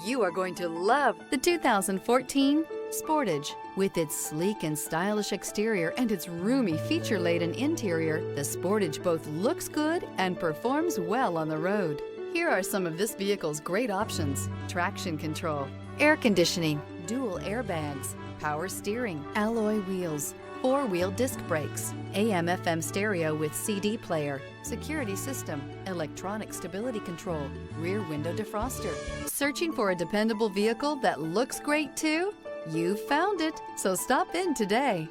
You are going to love the 2014 Sportage. With its sleek and stylish exterior and its roomy feature-laden interior, the Sportage both looks good and performs well on the road. Here are some of this vehicle's great options: traction control, air conditioning, dual airbags, power steering, alloy wheels, four-wheel disc brakes, AM/FM stereo with CD player, security system, electronic stability control, rear window defroster. Searching for a dependable vehicle that looks great too? You found it, so stop in today.